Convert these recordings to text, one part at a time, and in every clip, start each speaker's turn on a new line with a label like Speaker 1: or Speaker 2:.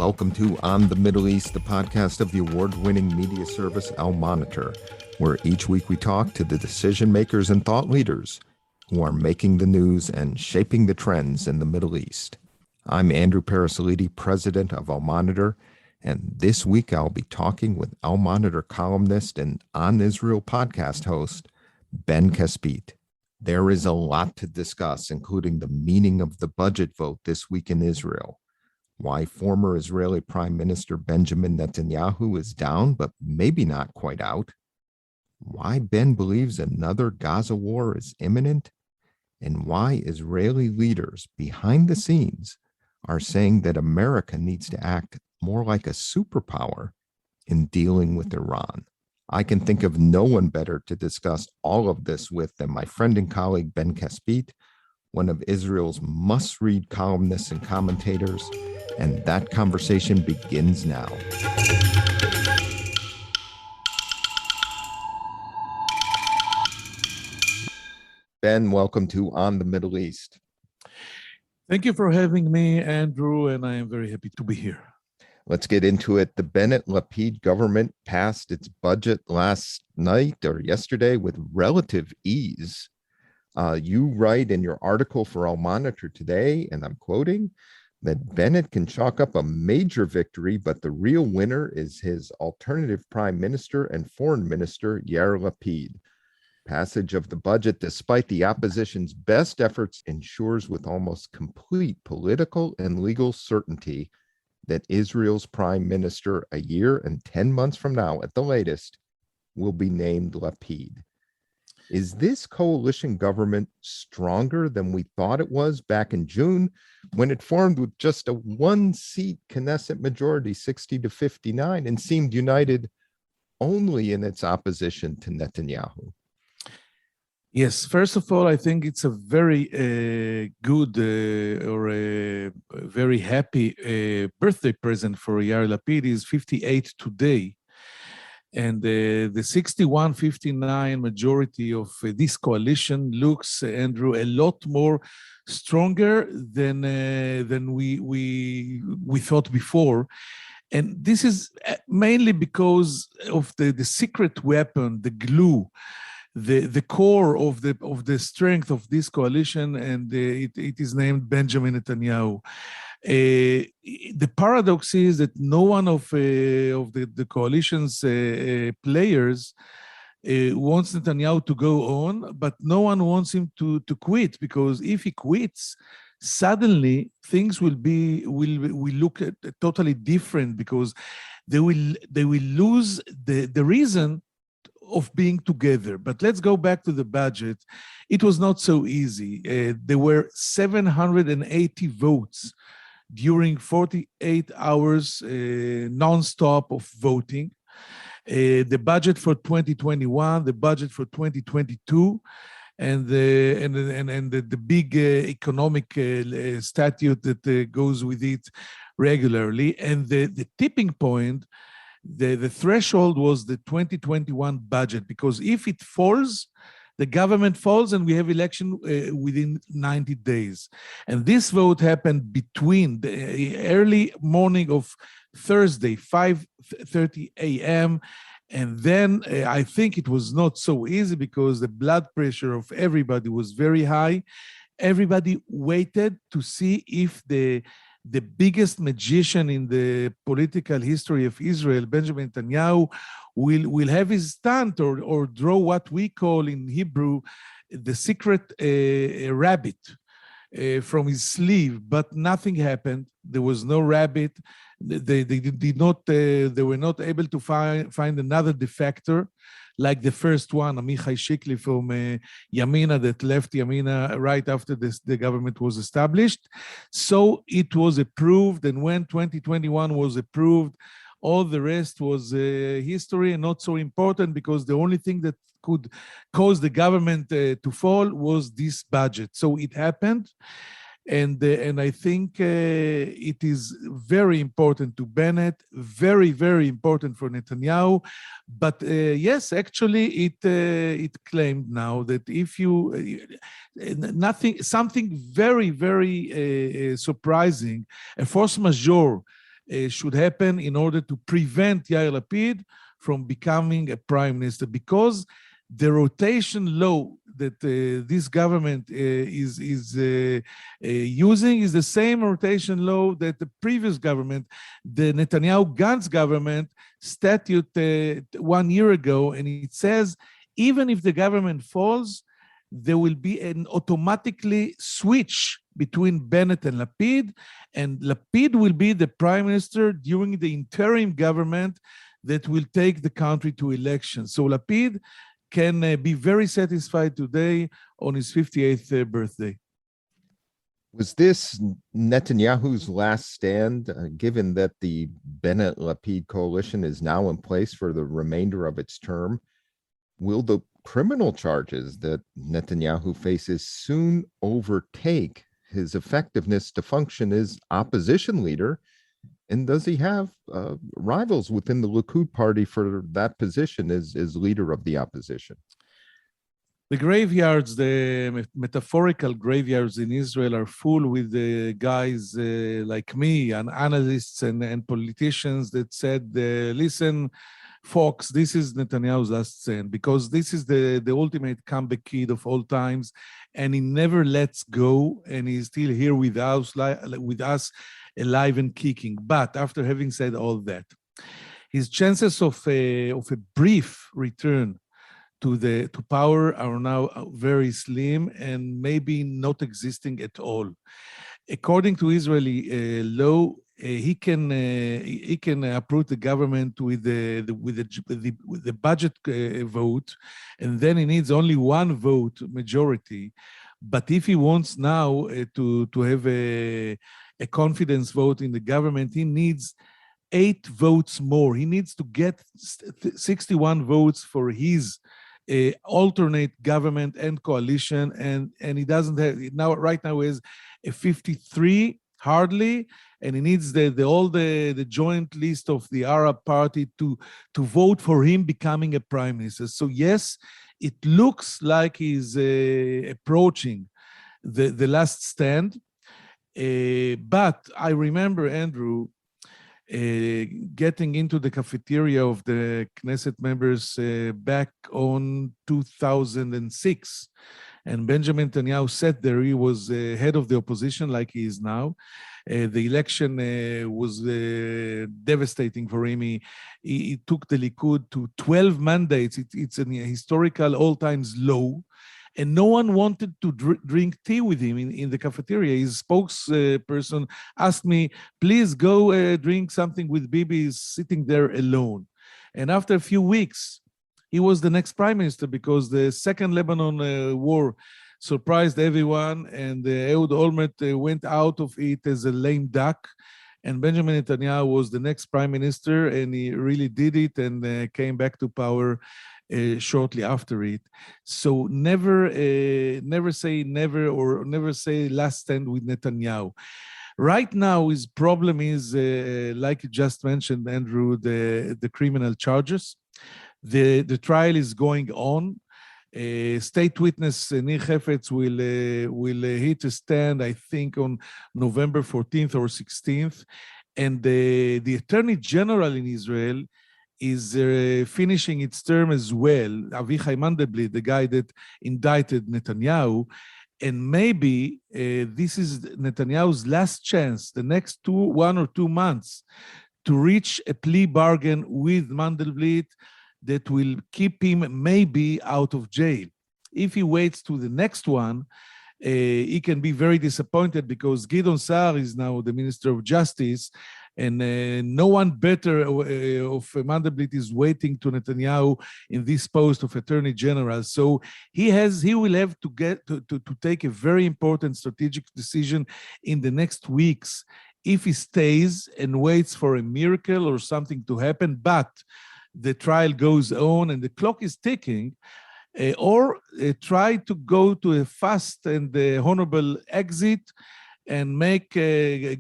Speaker 1: Welcome to On the Middle East, the podcast of the award-winning media service Al Monitor, where each week we talk to the decision makers and thought leaders who are making the news and shaping the trends in the Middle East. I'm Andrew Parasolidi, president of Al Monitor, and this week I'll be talking with Al Monitor columnist and On Israel podcast host, Ben Caspit. There is a lot to discuss, including the meaning of the budget vote this week in Israel, why former Israeli Prime Minister Benjamin Netanyahu is down, but maybe not quite out, why Ben believes another Gaza war is imminent, and why Israeli leaders behind the scenes are saying that America needs to act more like a superpower in dealing with Iran. I can think of no one better to discuss all of this with than my friend and colleague Ben Caspit, one of Israel's must-read columnists and commentators, and that conversation begins now. Ben, welcome to On the Middle East.
Speaker 2: Thank you for having me, Andrew, and I am very happy to be here.
Speaker 1: Let's get into it. The Bennett-Lapid government passed its budget last night or yesterday with relative ease. You write in your article for Al Monitor today, and I'm quoting, that Bennett can chalk up a major victory, but the real winner is his alternative prime minister and foreign minister, Yair Lapid. Passage of the budget, despite the opposition's best efforts, ensures with almost complete political and legal certainty that Israel's prime minister, a year and 10 months from now at the latest, will be named Lapid. Is this coalition government stronger than we thought it was back in June, when it formed with just a one-seat Knesset majority, 60 to 59, and seemed united only in its opposition to Netanyahu?
Speaker 2: Yes, first of all, I think it's a very good or a very happy birthday present for Yair Lapid. He's 58 today. And the 61-59 majority of this coalition looks, Andrew, a lot more stronger than we thought before. And this is mainly because of the secret weapon, the glue, the core of the strength of this coalition, and it is named Benjamin Netanyahu. The paradox is that no one of the coalition's players wants Netanyahu to go on, but no one wants him to quit, because if he quits, suddenly things will look totally different, because they will lose the reason of being together. But let's go back to the budget. It was not so easy. There were 780 votes during 48 hours non-stop of voting. The budget for 2021, the budget for 2022, and the big economic statute that goes with it regularly. And the tipping point, the threshold was the 2021 budget, because if it falls, the government falls and we have election within 90 days. And this vote happened between the early morning of Thursday, 5:30 a.m. And then I think it was not so easy, because the blood pressure of everybody was very high. Everybody waited to see if the biggest magician in the political history of Israel, Benjamin Netanyahu, will have his stunt or draw what we call in Hebrew the secret rabbit from his sleeve. But nothing happened. There was no rabbit. They were not able to find another defector, like the first one, Amichai Shikli from Yamina, that left Yamina right after the government was established. So it was approved, and when 2021 was approved, all the rest was history and not so important, because the only thing that could cause the government to fall was this budget. So it happened. And I think it is very important to Bennett, very, very important for Netanyahu. But yes, actually, it claimed now that if something very, very surprising, a force majeure should happen in order to prevent Yair Lapid from becoming a prime minister, because the rotation law that this government is using is the same rotation law that the previous government, the Netanyahu-Gantz government, statute 1 year ago, and it says even if the government falls, there will be an automatically switch between Bennett and Lapid will be the prime minister during the interim government that will take the country to elections. So Lapid can be very satisfied today on his 58th birthday.
Speaker 1: Was this Netanyahu's last stand, given that the Bennett-Lapid coalition is now in place for the remainder of its term? Will the criminal charges that Netanyahu faces soon overtake his effectiveness to function as opposition leader? And does he have rivals within the Likud party for that position as leader of the opposition?
Speaker 2: The graveyards, the metaphorical graveyards in Israel are full with the guys like me and analysts and politicians that said, listen, folks, this is Netanyahu's last stand, because this is the ultimate comeback kid of all times, and he never lets go, and he's still here with us alive and kicking. But after having said all that, his chances of a brief return to power are now very slim and maybe not existing at all. According to Israeli law, he can approve the government with the budget vote, and then he needs only one vote majority. But if he wants now to have a confidence vote in the government, he needs 8 votes more. He needs to get 61 votes for his alternate government and coalition, and he doesn't have now. Right now is a 53 hardly, and he needs the joint list of the Arab party to vote for him becoming a prime minister. So yes, it looks like he's approaching the last stand. But I remember, Andrew, getting into the cafeteria of the Knesset members back on 2006. And Benjamin Netanyahu sat there. He was head of the opposition like he is now. The election was devastating for him. He took the Likud to 12 mandates. It's a historical all-time low. And no one wanted to drink tea with him in the cafeteria. His spokesperson asked me, please go drink something with Bibi. He's sitting there alone. And after a few weeks, he was the next prime minister, because the second Lebanon war surprised everyone, and Ehud Olmert went out of it as a lame duck. And Benjamin Netanyahu was the next prime minister, and he really did it and came back to power shortly after it. So never say never, or never say last stand with Netanyahu. Right now, his problem is, like you just mentioned, Andrew, the criminal charges. The trial is going on. State witness Nir Hefetz will hit a stand, I think, on November 14th or 16th. And the Attorney General in Israel is finishing its term as well, Avichai Mandelblit, the guy that indicted Netanyahu. And maybe this is Netanyahu's last chance, the next 1 or 2 months, to reach a plea bargain with Mandelblit that will keep him maybe out of jail. If he waits to the next one, he can be very disappointed, because Gideon Saar is now the Minister of Justice, and no one better of Mandelblit is waiting to Netanyahu in this post of Attorney General. So he will have to get to take a very important strategic decision in the next weeks, if he stays and waits for a miracle or something to happen, but the trial goes on and the clock is ticking, or try to go to a fast and honorable exit and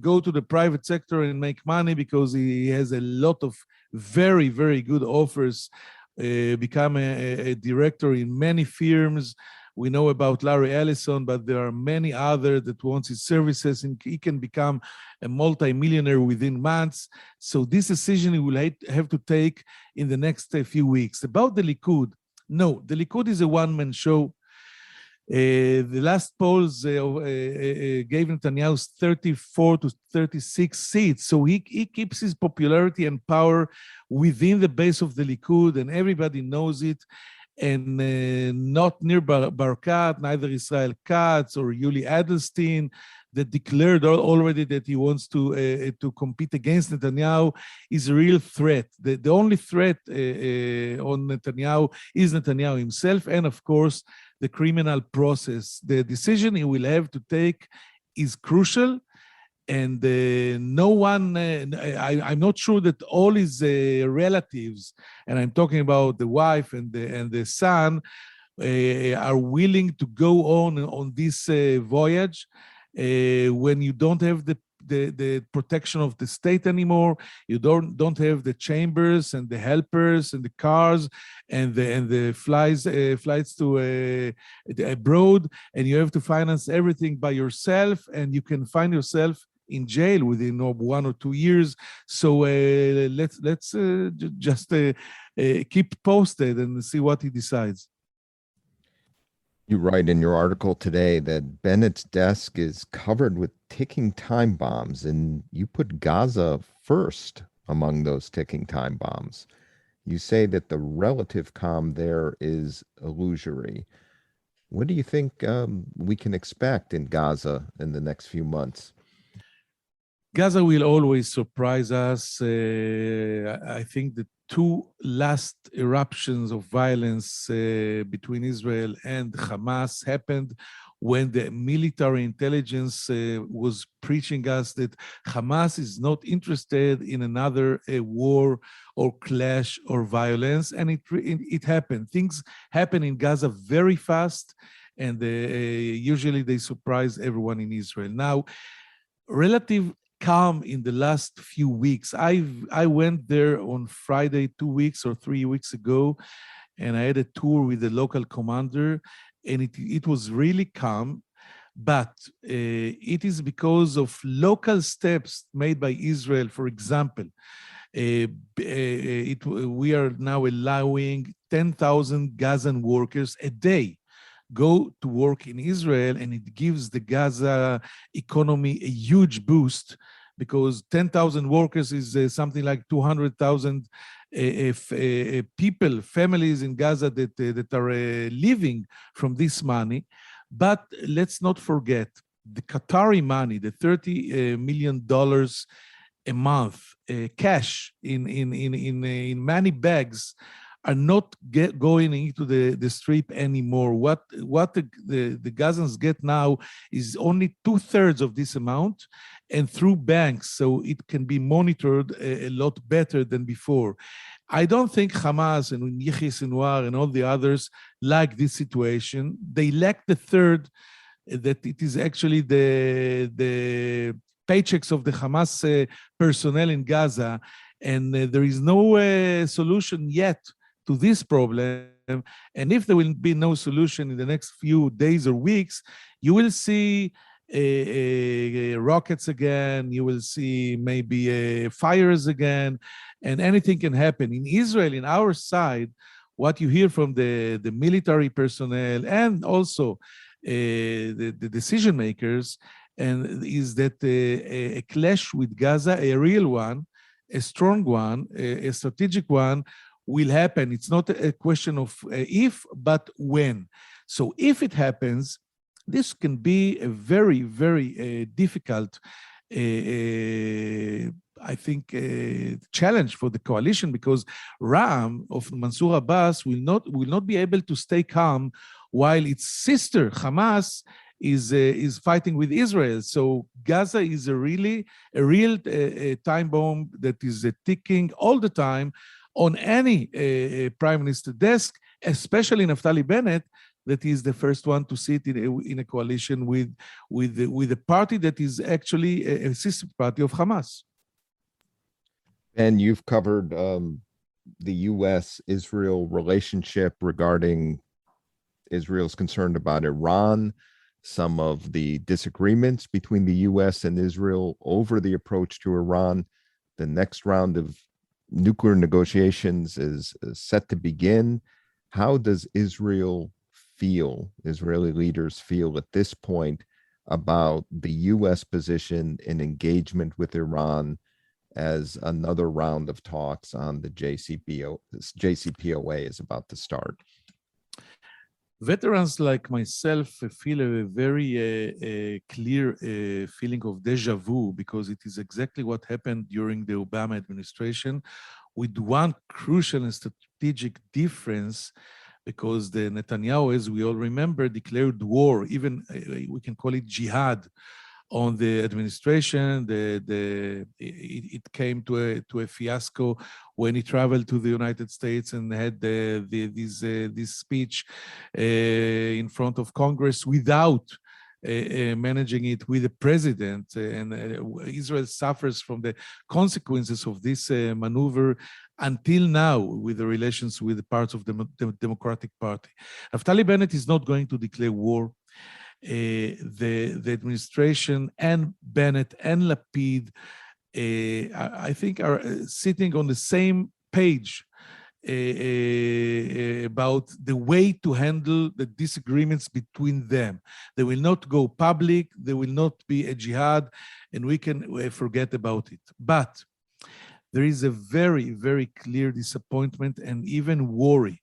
Speaker 2: go to the private sector and make money, because he has a lot of very, very good offers, become a director in many firms We know about Larry Ellison, but there are many others that wants his services, and he can become a multi-millionaire within months. So this decision he will have to take in the next few weeks. About the Likud, no, the Likud is a one-man show. The last polls gave Netanyahu 34 to 36 seats. So he keeps his popularity and power within the base of the Likud, and everybody knows it. And not near Barkat, neither Israel Katz or Yuli Edelstein, that declared already that he wants to compete against Netanyahu, is a real threat. The only threat on Netanyahu is Netanyahu himself, and of course, the criminal process. The decision he will have to take is crucial, and no one, I'm not sure that all his relatives, and I'm talking about the wife and the son, are willing to go on this voyage when you don't have the protection of the state anymore. You don't have the chambers and the helpers and the cars and the flights to abroad, and you have to finance everything by yourself, and you can find yourself in jail within 1 or 2 years. So let's just keep posted and see what he decides.
Speaker 1: You write in your article today that Bennett's desk is covered with ticking time bombs, and you put Gaza first among those ticking time bombs. You say that the relative calm there is illusory. What do you think we can expect in Gaza in the next few months?
Speaker 2: Gaza will always surprise us. I think the two last eruptions of violence between Israel and Hamas happened when the military intelligence was preaching us that Hamas is not interested in another war or clash or violence, and it happened. Things happen in Gaza very fast, and usually they surprise everyone in Israel. Now, relative calm in the last few weeks. I went there on Friday 2 weeks or 3 weeks ago, and I had a tour with the local commander, and it was really calm. But it is because of local steps made by Israel. For example, we are now allowing 10,000 Gazan workers a day go to work in Israel, and it gives the Gaza economy a huge boost, because 10,000 workers is something like 200,000 people, families in Gaza that are living from this money. But let's not forget the Qatari money, the $30 million a month cash in many bags, are not going into the strip anymore. What the Gazans get now is only 2/3 of this amount, and through banks, so it can be monitored a lot better than before. I don't think Hamas and Yahya Sinwar and all the others like this situation. They lack the third, that it is actually the paychecks of the Hamas personnel in Gaza, and there is no solution yet to this problem. And if there will be no solution in the next few days or weeks, you will see rockets again, you will see maybe fires again, and anything can happen. In Israel, in our side, what you hear from the military personnel and also the decision makers, and is that a clash with Gaza, a real one, a strong one, a strategic one, will happen. It's not a question of if, but when. So if it happens, this can be a very, very difficult, I think, challenge for the coalition, because Ram of Mansour Abbas will not be able to stay calm while its sister Hamas is fighting with Israel. So Gaza is a real time bomb that is ticking all the time on any prime minister desk, especially Naftali Bennett, that is the first one to sit in a coalition with a party that is actually a sister party of Hamas.
Speaker 1: And you've covered the U.S.-Israel relationship regarding Israel's concerned about Iran, some of the disagreements between the U.S. and Israel over the approach to Iran. The next round of nuclear negotiations is set to begin. How does Israel feel, Israeli leaders feel at this point about the U.S. position in engagement with Iran as another round of talks on the JCPOA is about to start?
Speaker 2: Veterans like myself feel a very clear feeling of deja vu, because it is exactly what happened during the Obama administration, with one crucial and strategic difference, because the Netanyahu, as we all remember, declared war, even we can call it jihad, on the administration. It came to a fiasco when he traveled to the United States and had this speech in front of Congress without managing it with the president. And Israel suffers from the consequences of this maneuver until now with the relations with the parts of the Democratic Party. Naftali Bennett is not going to declare war. The administration and Bennett and Lapid, I think, are sitting on the same page about the way to handle the disagreements between them. They will not go public, there will not be a jihad, and we can forget about it. But there is a very, very clear disappointment and even worry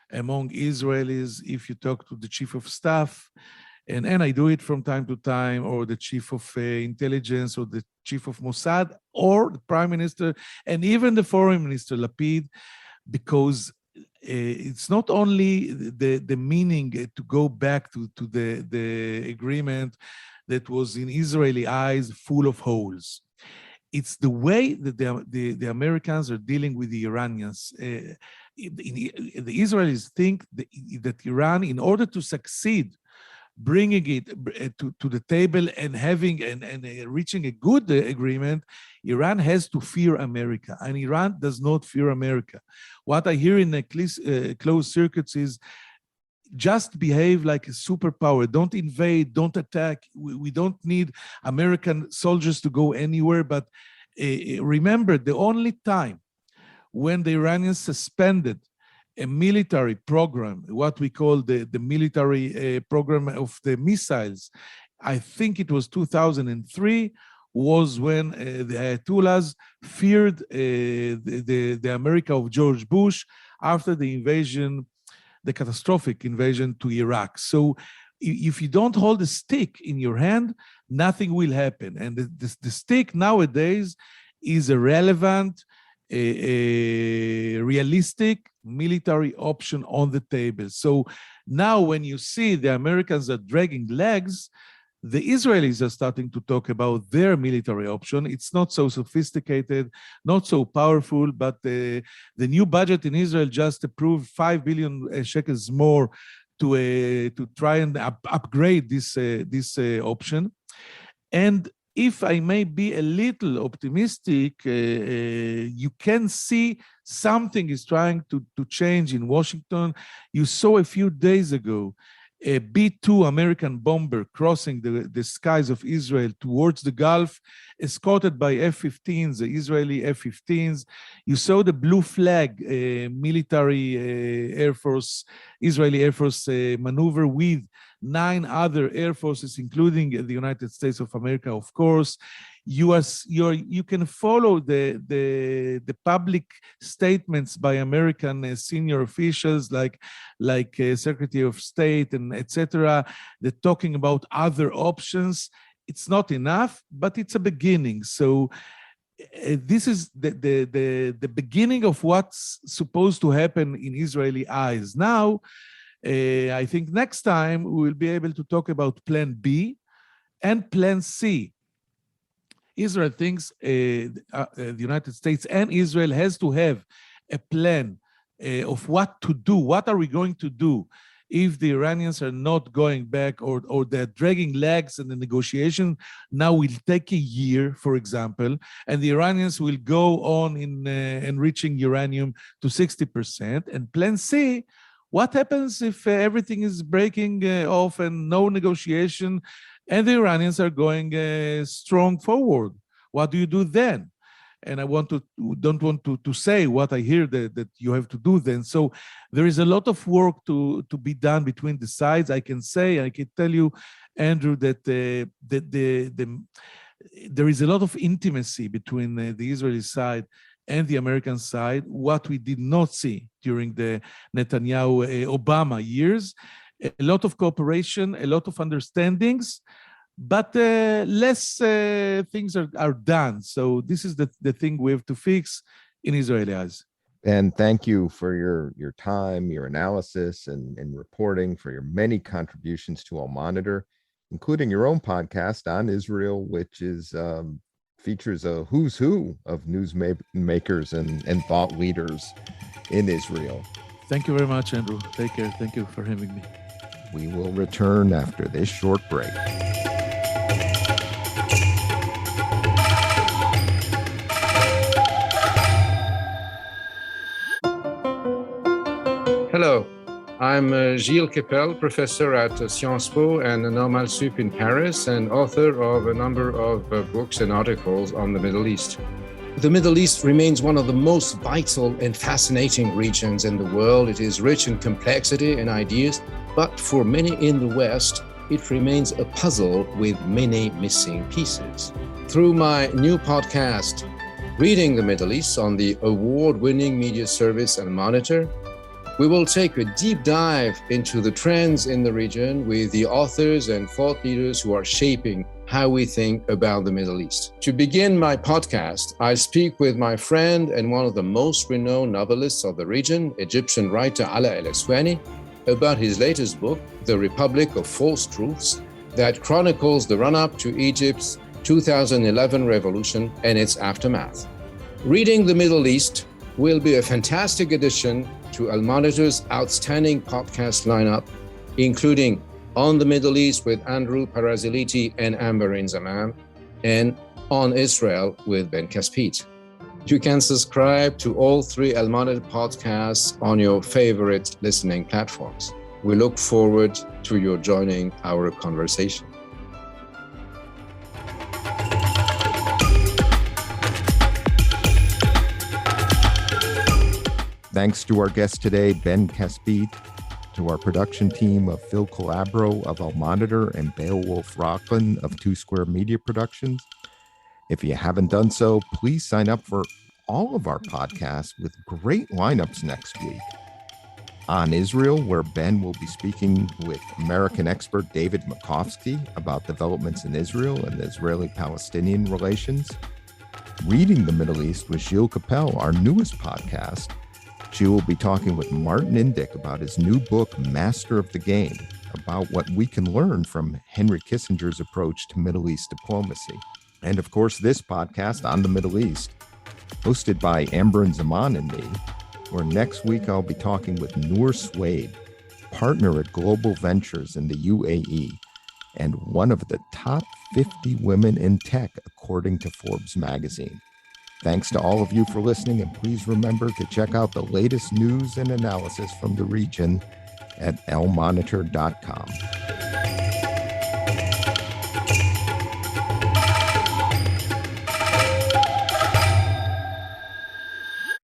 Speaker 2: among Israelis if you talk to the chief of staff, and I do it from time to time, or the chief of intelligence, or the chief of Mossad, or the prime minister, and even the foreign minister, Lapid, because it's not only the meaning to go back to the agreement that was in Israeli eyes full of holes. It's the way that the Americans are dealing with the Iranians. The Israelis think that Iran, in order to succeed, bringing it to the table and having and reaching a good agreement, Iran has to fear America, and Iran does not fear America. What I hear in closed circuits is just behave like a superpower. Don't invade, don't attack. We don't need American soldiers to go anywhere. But remember, the only time when the Iranians suspended a military program, what we call the military program of the missiles, I think it was 2003, was when the Ayatollahs feared the America of George Bush after the invasion, the catastrophic invasion to Iraq. So if you don't hold a stick in your hand, nothing will happen. And the stick nowadays is a relevant, a realistic military option on the table. So now when you see the Americans are dragging legs, the Israelis are starting to talk about their military option. It's not so sophisticated, not so powerful, but the new budget in Israel just approved 5 billion shekels more to try and upgrade this option. And if I may be a little optimistic, you can see something is trying to change in Washington. You saw a few days ago a B-2 American bomber crossing the skies of Israel towards the Gulf, escorted by F-15s, the Israeli F-15s. You saw the blue flag military Air Force, Israeli Air Force maneuver with 9 other air forces, including the United States of America, of course. You can follow the public statements by American senior officials like Secretary of State and etc. They're talking about other options. It's not enough, but it's a beginning. So this is the beginning of what's supposed to happen in Israeli eyes. Now, I think next time we will be able to talk about Plan B and Plan C. Israel thinks the United States and Israel has to have a plan of what to do. What are we going to do if the Iranians are not going back, or they're dragging legs, and the negotiation now will take a year, for example, and the Iranians will go on in enriching uranium to 60%. And Plan C What happens if everything is breaking off and no negotiation, and the Iranians are going strong forward? What do you do then? And I don't want to say what I hear that you have to do then. So there is a lot of work to be done between the sides. I can tell you, Andrew, that there is a lot of intimacy between the Israeli side and the American side, what we did not see during the Netanyahu-Obama years. A lot of cooperation, a lot of understandings, but less things are done. So this is the thing we have to fix in Israeli eyes.
Speaker 1: And thank you for your time, your analysis, and reporting, for your many contributions to Al Monitor, including your own podcast on Israel, which is features a who's who of news makers and thought leaders in Israel.
Speaker 2: Thank you very much, Andrew. Take care. Thank you for having me.
Speaker 1: We will return after this short break.
Speaker 3: Hello, I'm Gilles Kepel, professor at Sciences Po and Normal Sup in Paris, and author of a number of books and articles on the Middle East. The Middle East remains one of the most vital and fascinating regions in the world. It is rich in complexity and ideas, but for many in the West, it remains a puzzle with many missing pieces. Through my new podcast, Reading the Middle East, on the award-winning media service Al Monitor, we will take a deep dive into the trends in the region with the authors and thought leaders who are shaping how we think about the Middle East. To begin my podcast, I speak with my friend and one of the most renowned novelists of the region, Egyptian writer Ala El-Aswani, about his latest book, The Republic of False Truths, that chronicles the run-up to Egypt's 2011 revolution and its aftermath. Reading the Middle East will be a fantastic addition to Al Monitor's outstanding podcast lineup, including On the Middle East with Andrew Paraziliti and Amberin Zaman, and On Israel with Ben Caspit. You can subscribe to all three Al Monitor podcasts on your favorite listening platforms. We look forward to your joining our conversation.
Speaker 1: Thanks to our guest today, Ben Caspit, to our production team of Phil Calabro of Al Monitor and Beowulf Rockland of Two Square Media Productions. If you haven't done so, please sign up for all of our podcasts with great lineups next week. On Israel, where Ben will be speaking with American expert David Makovsky about developments in Israel and Israeli-Palestinian relations. Reading the Middle East with Gilles Kepel, our newest podcast. She will be talking with Martin Indyk about his new book, Master of the Game, about what we can learn from Henry Kissinger's approach to Middle East diplomacy. And of course, this podcast on the Middle East, hosted by Amberin Zaman and me, where next week I'll be talking with Noor Swade, partner at Global Ventures in the UAE, and one of the top 50 women in tech, according to Forbes magazine. Thanks to all of you for listening, and please remember to check out the latest news and analysis from the region at lmonitor.com.